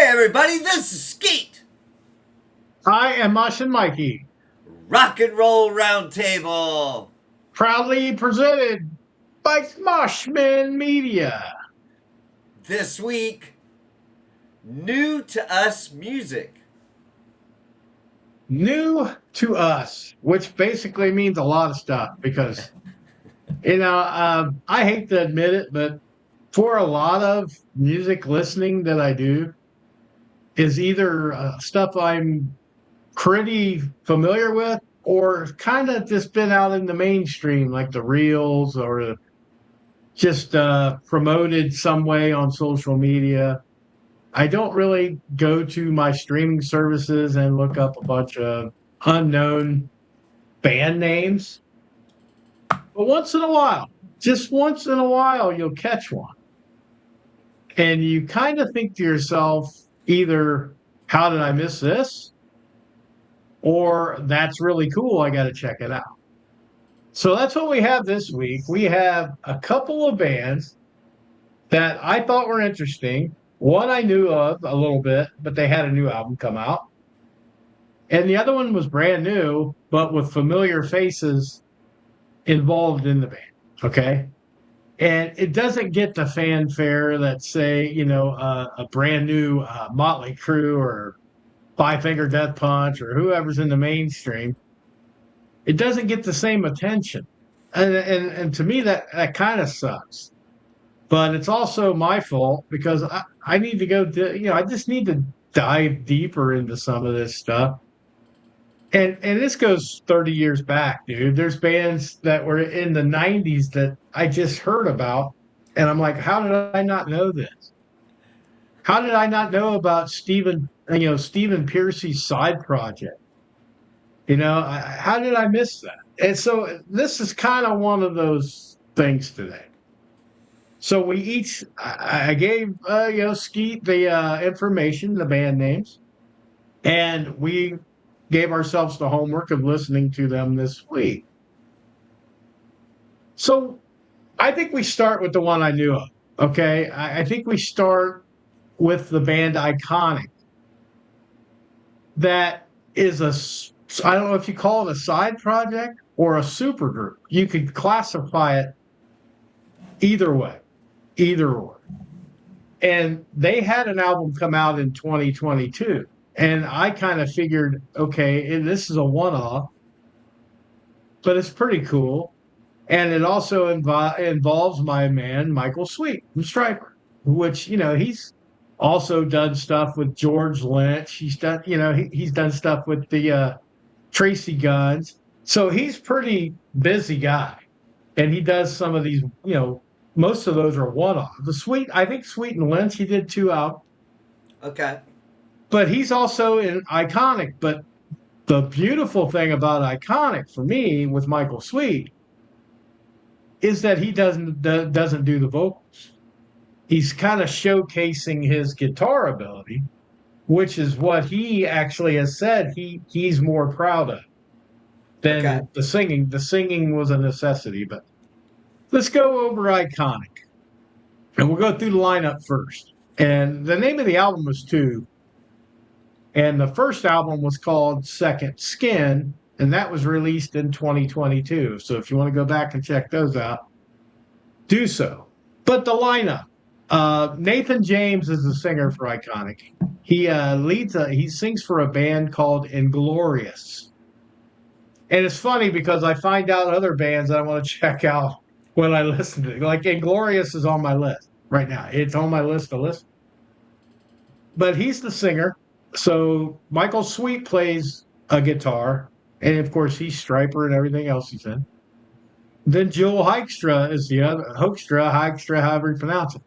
everybody, this is Skeet. I am Mosh and Mikey, Rock and Roll Roundtable. proudly presented by Smoshman Media. This week, new to us music. New to us, which basically means a lot of stuff because, I hate to admit it, but for a lot of music listening that I do is either stuff I'm pretty familiar with or kind of just been out in the mainstream, like the reels or just promoted some way on social media. I don't really go to my streaming services and look up a bunch of unknown band names. But once in a while, just once in a while, you'll catch one. And you kind of think to yourself, either, how did I miss this? Or that's really cool. I got to check it out. So that's what we have this week. We have a couple of bands that I thought were interesting. One I knew of a little bit, but they had a new album come out. And the other one was brand new, but with familiar faces involved in the band. Okay. And it doesn't get the fanfare that, say, a brand new Motley Crue or Five Finger Death Punch or whoever's in the mainstream. It doesn't get the same attention. And to me, that kind of sucks. But it's also my fault because I need to I just need to dive deeper into some of this stuff. And this goes 30 years back, dude. There's bands that were in the 90s that I just heard about. And I'm like, how did I not know this? How did I not know about Stephen Piercy's side project? How did I miss that? And so this is kind of one of those things today. So I gave, Skeet the information, the band names, and we gave ourselves the homework of listening to them this week. So I think we start with the one I knew of. Okay. I think we start with the band Iconic. That is I don't know if you call it a side project or a supergroup. You could classify it either way, either or. And they had an album come out in 2022. And I kind of figured, okay, this is a one-off, but it's pretty cool. And it also involves my man, Michael Sweet from Striper, which, he's also done stuff with George Lynch. He's done, he's done stuff with the Tracy Guns. So he's pretty busy guy. And he does some of these, most of those are one-off. I think Sweet and Lynch, he did 2 out. Okay. But he's also in Iconic. But the beautiful thing about Iconic for me with Michael Sweet is that he doesn't do the vocals. He's kind of showcasing his guitar ability, which is what he actually has said he's more proud of than the singing. The singing was a necessity, but let's go over Iconic. And we'll go through the lineup first. And the name of the album was Two. And the first album was called Second Skin, and that was released in 2022. So if you want to go back and check those out, do so. But the lineup, Nathan James is the singer for Iconic. He sings for a band called Inglorious. And it's funny because I find out other bands that I want to check out when I listen to it. Like Inglorious is on my list right now. It's on my list to listen. But he's the singer. So Michael Sweet plays a guitar, and of course he's Striper and everything else he's in. Then Joel Hoekstra is the other Hoekstra, however you pronounce it,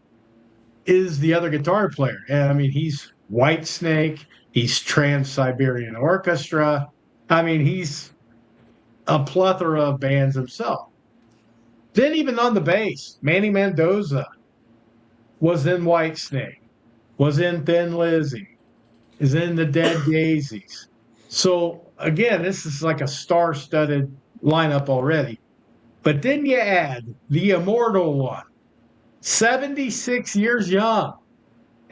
is the other guitar player. And I mean, he's Whitesnake, he's Trans-Siberian Orchestra. I mean, he's a plethora of bands himself. Then even on the bass, Manny Mendoza was in Whitesnake, was in Thin Lizzy, is in the Dead Daisies. So again, this is like a star-studded lineup already. But then you add the immortal one, 76 years young,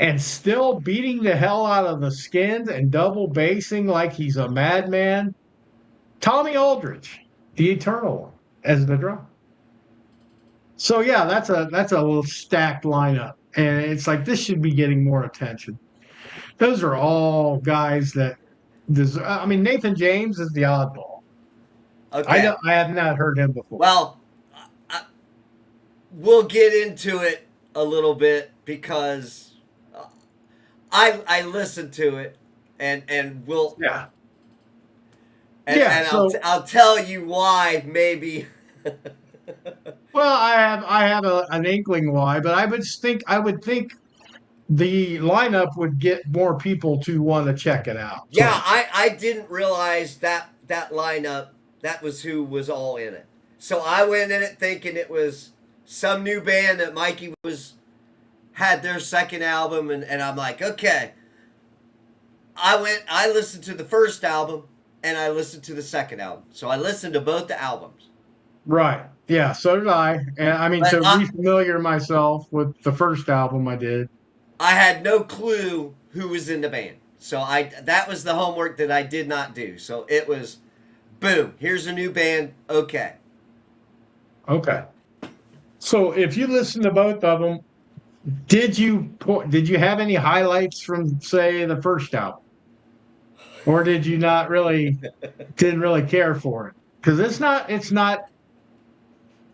and still beating the hell out of the skins and double bassing like he's a madman. Tommy Aldridge, the Eternal One, as the drummer. So yeah, that's a little stacked lineup, and it's like this should be getting more attention. Those are all guys that deserve. I mean, Nathan James is the oddball. Okay. I have not heard him before. Well, we'll get into it a little bit because I listened to it and we'll Yeah, and So I'll tell you why maybe. well, I have an inkling why, but I would think the lineup would get more people to want to check it out. Yeah, So I didn't realize that lineup, that was who was all in it. So I went in it thinking it was some new band that Mikey was had their second album, and I'm like, okay. I listened to the first album and I listened to the second album. So I listened to both the albums. right, yeah, so did I. And I mean, But to refamiliar myself with the first album, I did. I had no clue who was in the band. So that was the homework that I did not do. So it was boom, here's a new band. Okay. Okay. So if you listen to both of them, did you have any highlights from say the first album, or did you not really didn't really care for it? Because it's not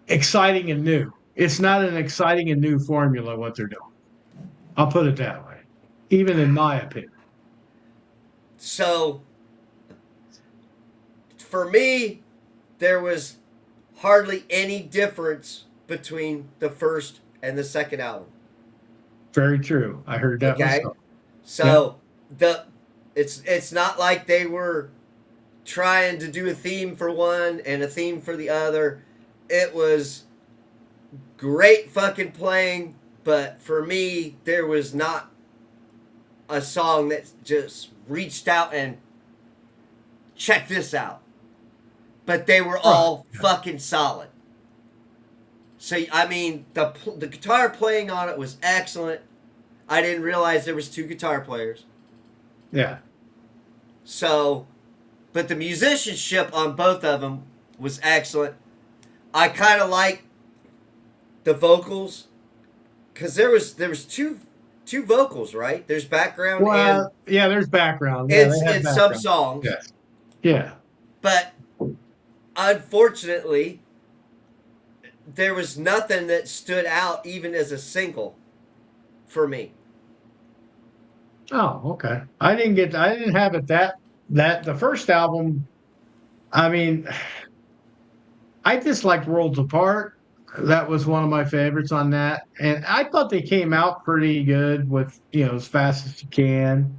exciting and new. It's not an exciting and new formula what they're doing. I'll put it that way, even in my opinion. So for me, there was hardly any difference between the first and the second album. Very true. I heard that Okay, myself. so it's not like they were trying to do a theme for one and a theme for the other. It was great fucking playing, but for me, there was not a song that just reached out and check this out. But they were all fucking solid. So I mean, the guitar playing on it was excellent. I didn't realize there was two guitar players. Yeah. So, but the musicianship on both of them was excellent. I kind of like the vocals because there was two vocals, right? There's background Well, yeah, there's background. Yeah, they have in some background. songs. Yes. Yeah. But unfortunately, there was nothing that stood out even as a single for me. Oh, okay. I didn't have it that the first album. I mean, I just liked Worlds Apart. That was one of my favorites on that, and I thought they came out pretty good with As Fast as You Can.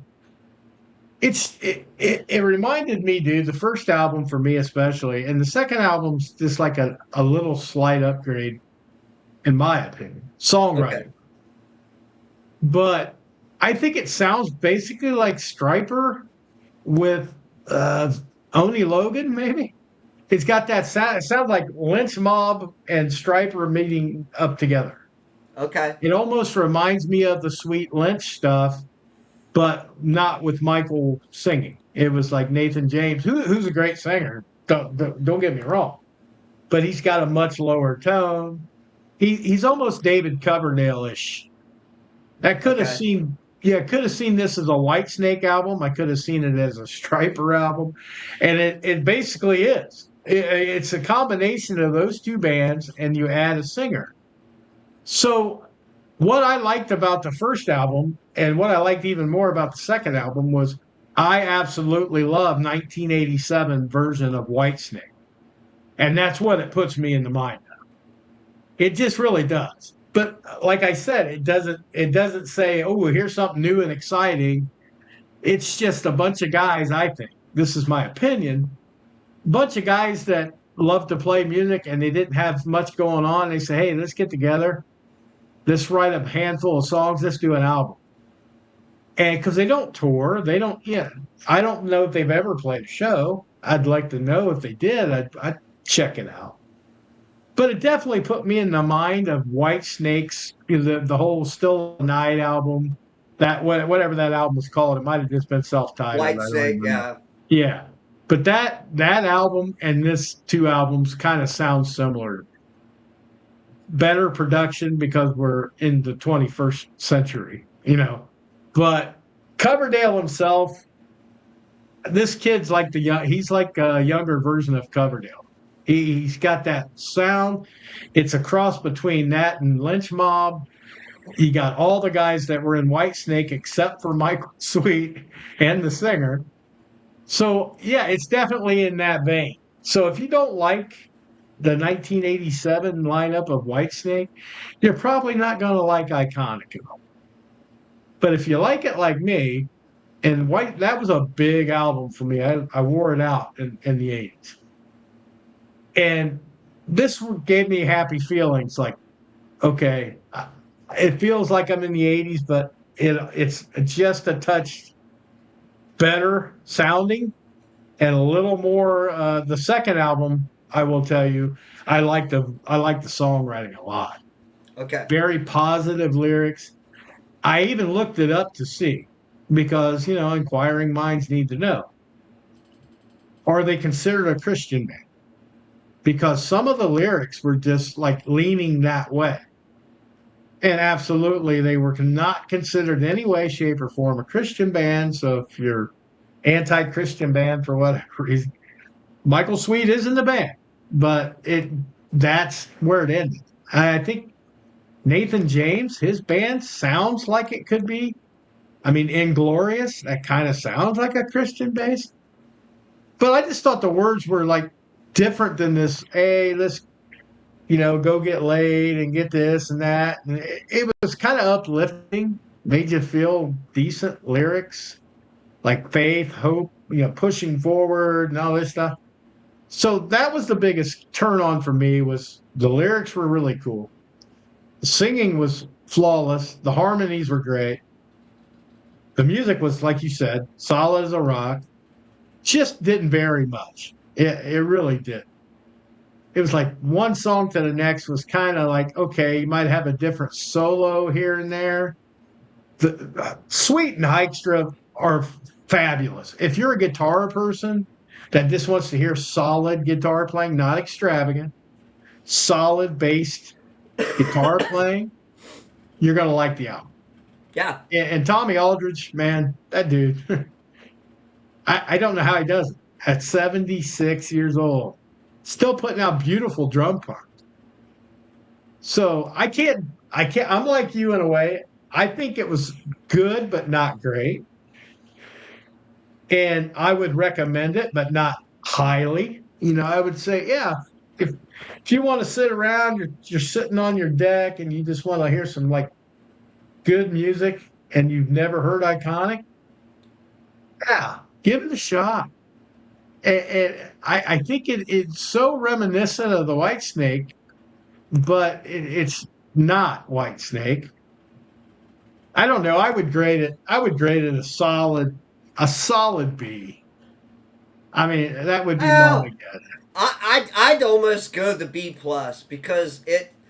It reminded me, dude, the first album for me especially, and the second album's just like a little slight upgrade, in my opinion, songwriting. Okay. But I think it sounds basically like Striper with Oni Logan, maybe. It's got that sound. It sounds like Lynch Mob and Striper meeting up together. Okay. It almost reminds me of the Sweet Lynch stuff, but not with Michael singing. It was like Nathan James, who's a great singer. Don't get me wrong, but he's got a much lower tone. He's almost David Coverdale-ish. I could have Okay. seen this as a Whitesnake album. I could have seen it as a Striper album, and it basically is. It's a combination of those two bands, and you add a singer. So what I liked about the first album and what I liked even more about the second album was I absolutely love 1987 version of Whitesnake. And that's what it puts me in the mind of. It just really does. But like I said, it doesn't say, "Oh, here's something new and exciting." It's just a bunch of guys, I think. This is my opinion. Bunch of guys that love to play music and they didn't have much going on. They say, "Hey, let's get together. Let's write a handful of songs. Let's do an album." And because they don't tour, they don't. Yeah, I don't know if they've ever played a show. I'd like to know if they did. I'd check it out. But it definitely put me in the mind of Whitesnake's the whole Still Night album. that whatever that album was called. It might have just been self-titled. White I don't Snake, remember. yeah. Yeah, but that album and this two albums kind of sound similar. Better production because we're in the 21st century, But Coverdale himself, this kid's like he's like a younger version of Coverdale. He's got that sound. It's a cross between that and Lynch Mob. You got all the guys that were in Whitesnake except for Michael Sweet and the singer. So yeah, it's definitely in that vein. So if you don't like the 1987 lineup of Whitesnake, you're probably not going to like Iconic at all. But if you like it like me, and that was a big album for me. I wore it out in the 80s. And this gave me happy feelings like, okay, it feels like I'm in the 80s, but it's just a touch better sounding and a little more. The second album, I will tell you, I like the songwriting a lot. Okay. Very positive lyrics. I even looked it up to see because inquiring minds need to know. Are they considered a Christian band? Because some of the lyrics were just like leaning that way. And absolutely, they were not considered in any way, shape, or form a Christian band. So if you're anti-Christian band for whatever reason, Michael Sweet is in the band, but that's where it ended. I think Nathan James, his band sounds like it could be. I mean, Inglorious, that kind of sounds like a Christian base. But I just thought the words were like different than this. Hey, let's go get laid and get this and that. And it was kind of uplifting, made you feel decent lyrics like faith, hope, pushing forward and all this stuff. So that was the biggest turn on for me was the lyrics were really cool. The singing was flawless. The harmonies were great. The music was, like you said, solid as a rock. Just didn't vary much. It really did. It was like one song to the next was kind of like, okay, you might have a different solo here and there. The Sweet and Dykstra are fabulous. If you're a guitar person that just wants to hear solid guitar playing, not extravagant, solid based guitar playing, you're going to like the album. Yeah. And Tommy Aldridge, man, that dude, I don't know how he does it. At 76 years old, still putting out beautiful drum parts. So I'm like you in a way. I think it was good, but not great. And I would recommend it, but not highly. I would say, yeah, if you want to sit around, you're sitting on your deck and you just want to hear some like good music and you've never heard Iconic, yeah, give it a shot. And I think it's so reminiscent of the Whitesnake, but it's not Whitesnake. I don't know. I would grade it. A solid B. I mean, that would be my Well, guess. I'd almost go the B plus because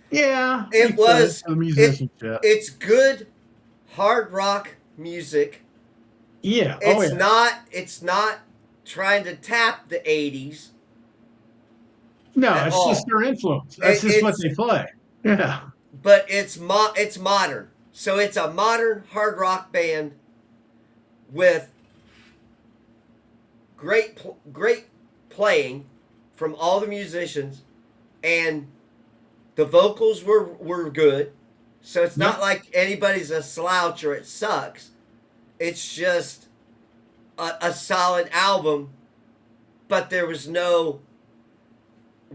Yeah, you it could was for the it musicianship. it's good hard rock music. Yeah. Oh It's yeah. not it's not trying to tap the 80s No, at it's just all. their influence. That's It, just what it's they play. Yeah. but it's modern. So it's a modern hard rock band with great playing from all the musicians, and the vocals were good. So it's not Yep. like anybody's a slouch or it sucks. It's just a solid album, but there was no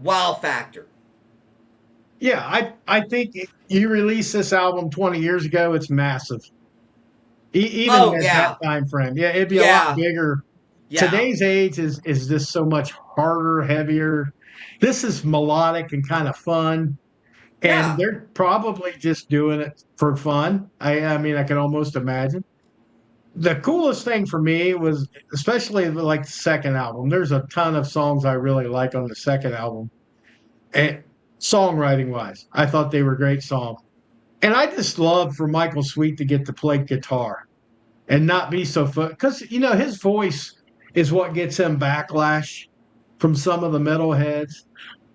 wow factor. Yeah. I think you release this album 20 years ago, it's massive. Even Oh at that yeah, time frame, yeah, it'd be a lot yeah, bigger. yeah, Today's age is just so much harder, heavier. This is melodic and kind of fun, and yeah. they're probably just doing it for fun. I mean, I can almost imagine. The coolest thing for me was, especially like the second album. There's a ton of songs I really like on the second album, and songwriting wise, I thought they were great songs. And I just love for Michael Sweet to get to play guitar and not be so because his voice is what gets him backlash from some of the metalheads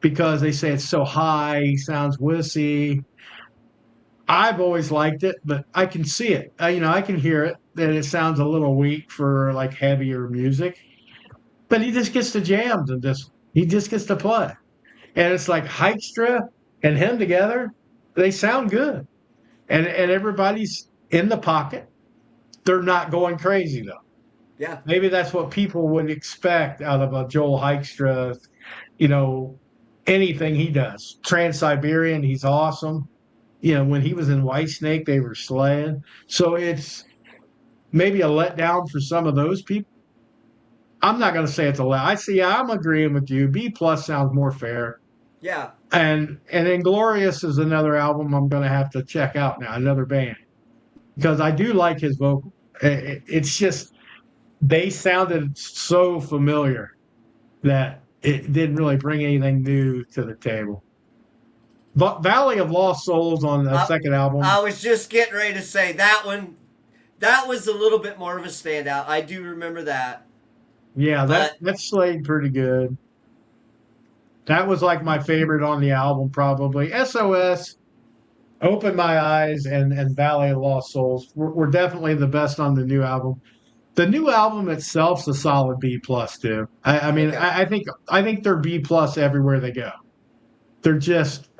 because they say it's so high, he sounds wussy. I've always liked it, but I can see it. I can hear it that it sounds a little weak for like heavier music. But he just gets to jam and he just gets to play. And it's like Hykestra and him together, they sound good. And everybody's in the pocket. They're not going crazy though. Yeah. Maybe that's what people would expect out of a Joel Hykestra, you know, anything he does. Trans-Siberian, he's awesome. When he was in Whitesnake, they were slaying. So it's maybe a letdown for some of those people. I'm not going to say it's a let. I see. I'm agreeing with you. B plus sounds more fair. Yeah. And Inglorious is another album I'm going to have to check out now. Another band because I do like his vocal. It's just they sounded so familiar that it didn't really bring anything new to the table. But Valley of Lost Souls on the I, second album. I was just getting ready to say that one. That was a little bit more of a standout. I do remember that. Yeah, that But that slayed pretty good. That was like my favorite on the album, probably. SOS, Open My Eyes, and Valley of Lost Souls were definitely the best on the new album. The new album itself's a solid B plus too. I mean, okay. I think they're B plus everywhere they go. They're just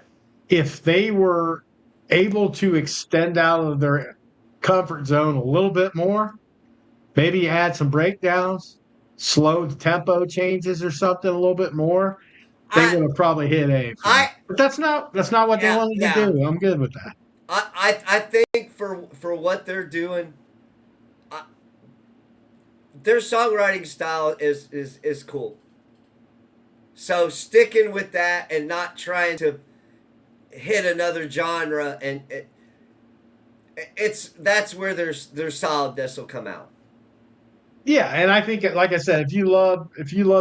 if they were able to extend out of their comfort zone a little bit more, maybe add some breakdowns, slow tempo changes or something a little bit more, they I would have probably hit A for me. I But that's not what they yeah, wanted to yeah. do. I'm good with that. I think for what they're doing, I, their songwriting style is cool. So sticking with that and not trying to hit another genre and it's that's where their solidness will come out. Yeah, and I think, like I said, if you love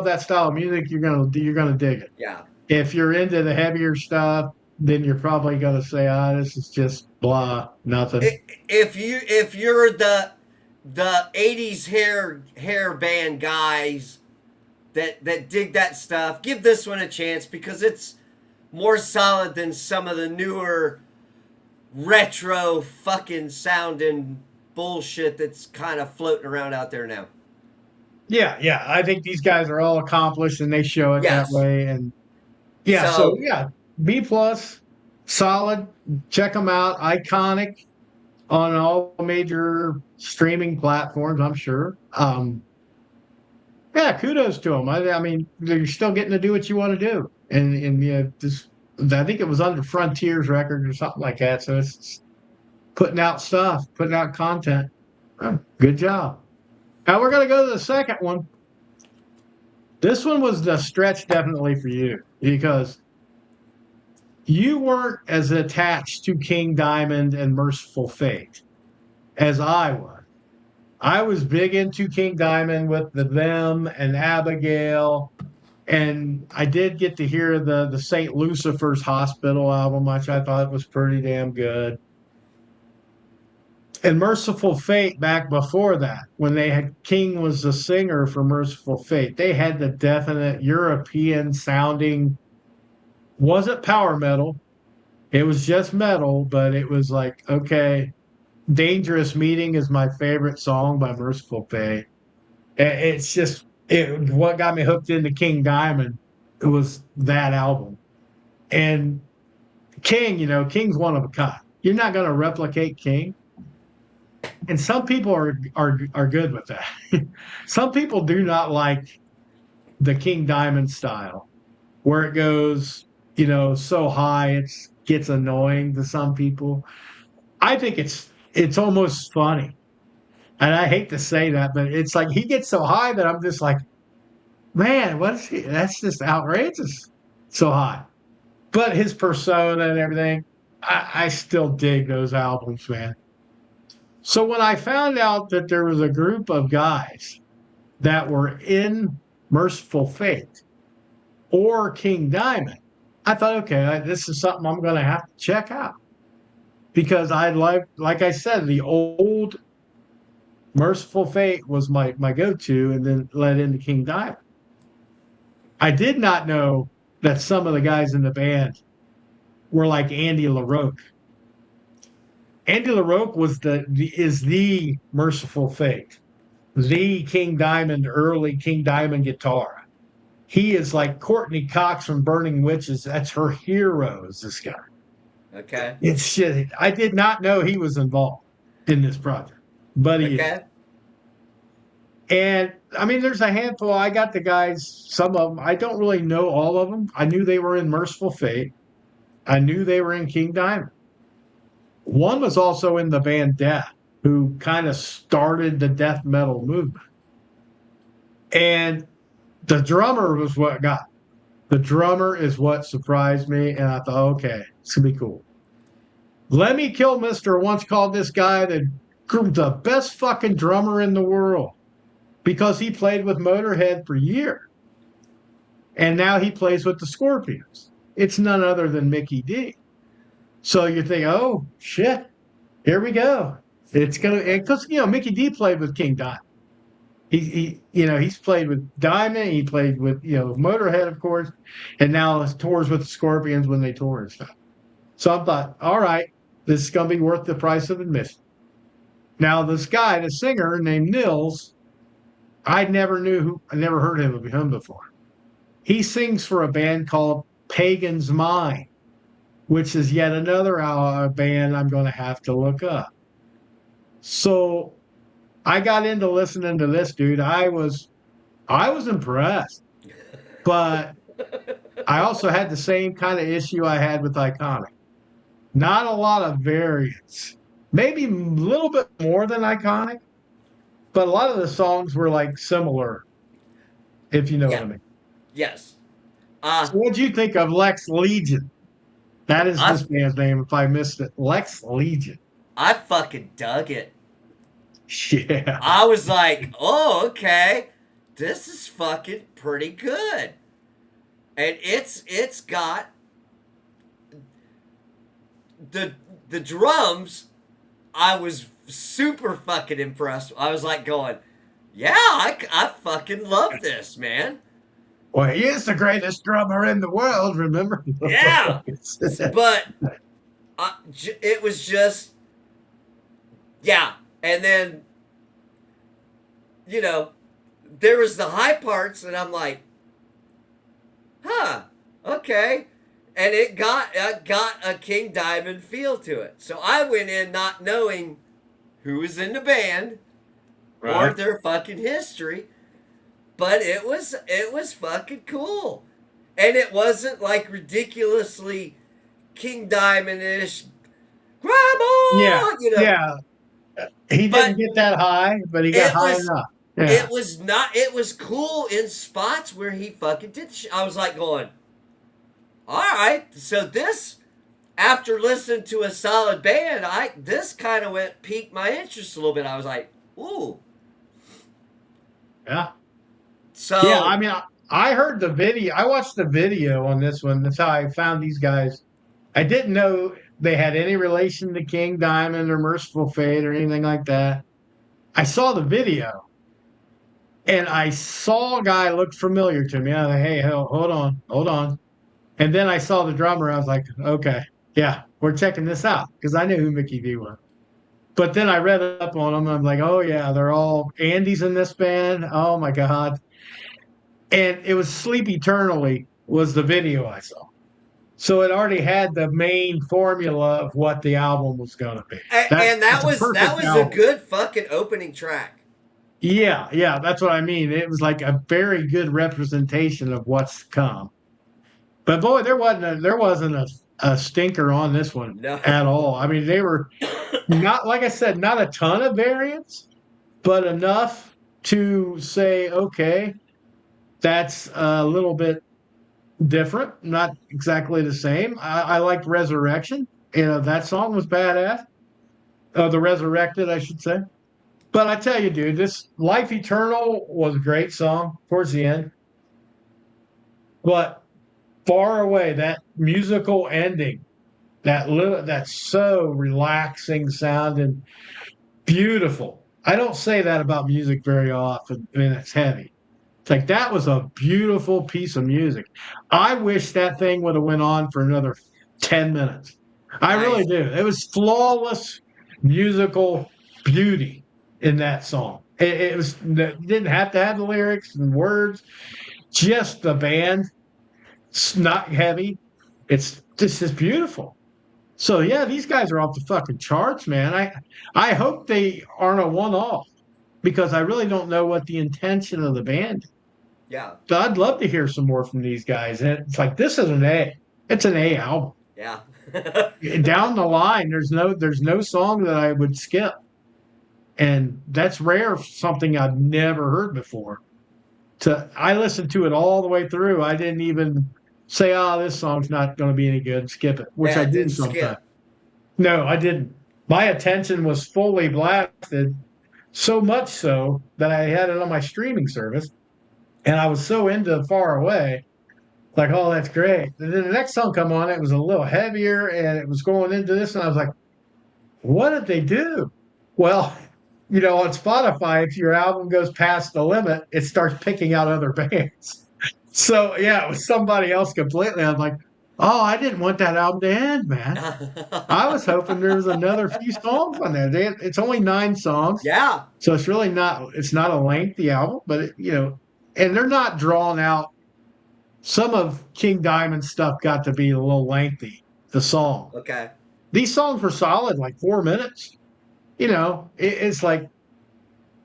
that style of music, you're gonna dig it. Yeah. If you're into the heavier stuff, then you're probably gonna say, this is just blah, nothing. If you're the '80s hair band guys that dig that stuff, give this one a chance because it's more solid than some of the newer retro fucking sounding bullshit that's kind of floating around out there now. Yeah, yeah. I think these guys are all accomplished and they show it that Yes. way. And yeah, so So yeah, B plus, solid. Check them out. Iconic on all major streaming platforms, I'm sure. Yeah, kudos to them. I mean, you're still getting to do what you want to do, and yeah, this I think it was under Frontiers Records or something like that. So it's putting out stuff, putting out content. Oh, good job. Now we're gonna go to the second one. This one was the stretch definitely for you because you weren't as attached to King Diamond and Merciful Fate as I was. I was big into King Diamond with the Them and Abigail. And I did get to hear the St. Lucifer's Hospital album, which I thought was pretty damn good. And Merciful Fate back before that, when they had King was the singer for Merciful Fate, they had the definite European sounding, wasn't power metal. It was just metal, but it was like, okay, Dangerous Meeting is my favorite song by Merciful Fate. It's just what got me hooked into King Diamond. It was that album. And King, King's one of a kind. You're not going to replicate King. And some people are good with that. Some people do not like the King Diamond style, where it goes, so high it gets annoying to some people. I think it's almost funny. And I hate to say that, but it's like he gets so high that I'm just like, man, what is he? That's just outrageous. So high. But his persona and everything, I still dig those albums, man. So when I found out that there was a group of guys that were in Merciful Fate or King Diamond, I thought, okay, this is something I'm going to have to check out. because I like I said, the old Merciful Fate was my go-to, and then led into King Diamond. I did not know that some of the guys in the band were like Andy LaRocque. Andy LaRocque is the Merciful Fate, the King Diamond, early King Diamond guitar. He is like Courtney Cox from Burning Witches. That's her hero, is this guy. Okay. It's shit. I did not know he was involved in this project, but he is. Okay. And I mean, there's a handful. I got the guys, some of them. I don't really know all of them. I knew they were in Merciful Fate. I knew they were in King Diamond. One was also in the band Death, who kind of started the death metal movement. And the drummer was what got the drummer is what surprised me. And I thought, okay, it's going to be cool. Lemmy Kilmister once called this guy the best fucking drummer in the world because he played with Motorhead for years. And now he plays with the Scorpions. It's none other than Mickey D. So you think, oh, shit, here we go. It's going to, because, Mickey D played with King Diamond. He's played with Diamond. He played with, Motorhead, of course. And now tours with the Scorpions when they tour and stuff. So I thought, all right, this is going to be worth the price of admission. Now, this guy, the singer named Nils, I never heard of him before. He sings for a band called Pagan's Mind, which is yet another band I'm going to have to look up. So I got into listening to this dude. I was impressed, but I also had the same kind of issue I had with Iconic. Not a lot of variance, maybe a little bit more than Iconic, but a lot of the songs were like similar, if you know what Yeah. I mean. Yes. So what do you think of Lex Legion? That is I this band's name. If I missed it, Lex Legion. I fucking dug it. Yeah. I was like, oh, okay, this is fucking pretty good, and it's got the drums. I was super fucking impressed. I was like going, yeah, I fucking love this, man. Well, he is the greatest drummer in the world. Remember? Yeah, but it was just yeah, and then you know there was the high parts, and I'm like, huh, okay, and it got a King Diamond feel to it. So I went in not knowing who was in the band or their fucking history, but it was fucking cool, and it wasn't like ridiculously King Diamond ish. Yeah, Grandma, yeah. He but didn't get that high, but he got it high was enough. Yeah. it was not it was cool in spots where he fucking did I was like going, all right, so this, after listening to a solid band, this kind of piqued my interest a little bit. I was like, ooh. Yeah. So Yeah, I mean, I heard the video. I watched the video on this one. That's how I found these guys. I didn't know they had any relation to King Diamond or Merciful Fate or anything like that. I saw the video, and I saw a guy look familiar to me. I was like, hey, hold on. And then I saw the drummer. I was like, okay, yeah, we're checking this out because I knew who Mickey D was. But then I read up on them. I'm like, oh yeah, they're all Andy's in this band. Oh my god! And it was Sleep Eternally was the video I saw. So it already had the main formula of what the album was going to be. and It's a that perfect was a album. good fucking opening track. Yeah, that's what I mean. It was like a very good representation of what's to come. But boy, there wasn't a stinker on this one No. at all. I mean, they were not, like I said, not a ton of variants, but enough to say, okay, that's a little bit different, not exactly the same. I liked Resurrection. That song was badass. The Resurrected, I should say. But I tell you, dude, this Life Eternal was a great song towards the end. But far away, that musical ending That's so relaxing sound and beautiful. I don't say that about music very often, and it's heavy. It's like that was a beautiful piece of music. I wish that thing would have went on for another 10 minutes. I really Nice. do. It was flawless musical beauty in that song. It didn't have to have the lyrics and words, just the band. It's not heavy. It's just beautiful. So yeah, these guys are off the fucking charts, man. I hope they aren't a one off because I really don't know what the intention of the band is. Yeah. So I'd love to hear some more from these guys. And it's like this is an A. It's an A album. Yeah. Down the line, there's no song that I would skip. And that's rare, something I've never heard before. I listened to it all the way through. I didn't even say, "Oh, this song's not going to be any good," skip it, which Yeah, I it do didn't sometimes. skip. No, I didn't. My attention was fully blasted, so much so that I had it on my streaming service, and I was so into Far Away, like, oh, that's great. And then the next song come on, it was a little heavier, and it was going into this, and I was like, what did they do? Well, on Spotify, if your album goes past the limit, it starts picking out other bands. So yeah, it was somebody else completely. I was like, oh, I didn't want that album to end, man. I was hoping there was another few songs on there. It's only 9 songs, Yeah. so it's not a lengthy album, but and they're not drawn out. Some of King Diamond's stuff got to be a little lengthy. The song, Okay. these songs were solid, like 4 minutes. It's like,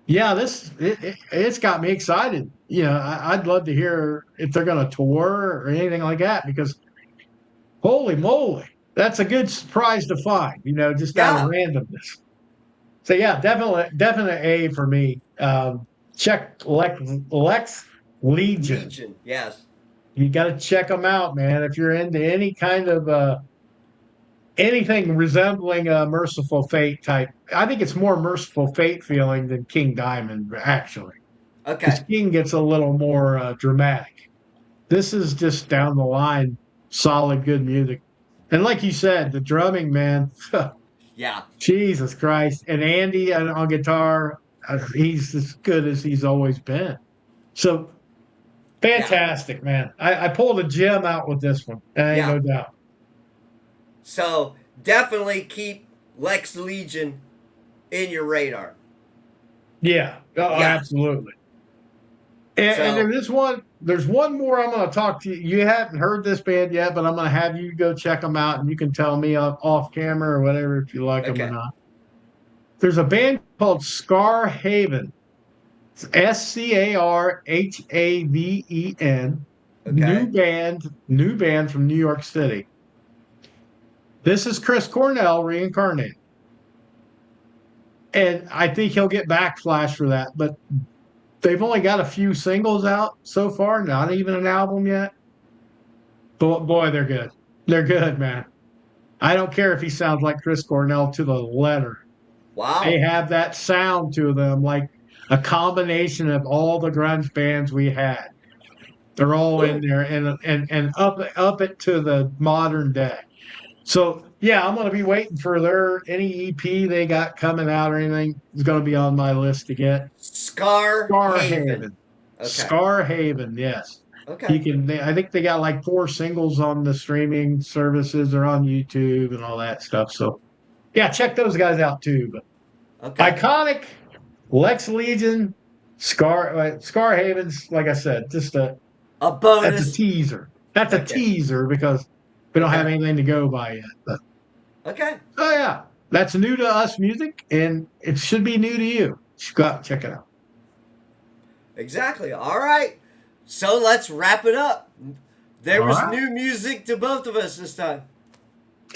yeah, it's got me excited. I'd love to hear if they're going to tour or anything like that because holy moly, that's a good surprise to find, just out of Yeah. randomness. So yeah, definite A for me. Check Lex Legion. Legion. Yes. You got to check them out, man. If you're into any kind of anything resembling a Merciful Fate type, I think it's more Merciful Fate feeling than King Diamond actually. Because Okay. King gets a little more dramatic. This is just down the line, solid, good music. And like you said, the drumming, man, Yeah. Jesus Christ. And Andy on guitar, he's as good as he's always been. So Yeah. fantastic, man. I pulled a gem out with this one. Ain't Yeah. no doubt. So definitely keep Lex Legion in your radar. Yeah. Oh, Yes. absolutely. And So there's one more I'm going to talk to you. You haven't heard this band yet, but I'm going to have you go check them out and you can tell me off camera or whatever if you like them or okay. not. There's a band called Scar Haven. It's SCARHAVEN. Okay. New band from New York City. This is Chris Cornell reincarnated. And I think he'll get backlash for that, but they've only got a few singles out so far, not even an album yet. But boy, they're good. They're good, man. I don't care if he sounds like Chris Cornell to the letter. They Wow. have that sound to them, like a combination of all the grunge bands we had. They're all in Ooh. there and up it to the modern day. So yeah, I'm gonna be waiting for any EP they got coming out or anything is gonna be on my list to get. Scar Scar Haven. Haven. Okay. Scar Haven, yes. Okay. I think they got like 4 singles on the streaming services or on YouTube and all that stuff. So yeah, check those guys out too. But Okay. iconic Lex Legion, Scar Havens, like I said, A that's a bonus. teaser. That's a Okay. teaser because we don't have Okay. anything to go by yet. But Okay. oh yeah, that's new to us music, and it should be new to you. You should go out and check it out. Exactly. All right. So let's wrap it up. There All was right. new music to both of us this time.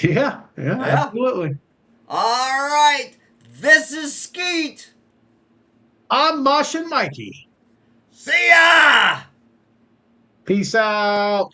Yeah, Yeah. absolutely. All right. This is Skeet. I'm Mosh and Mikey. See ya! Peace out.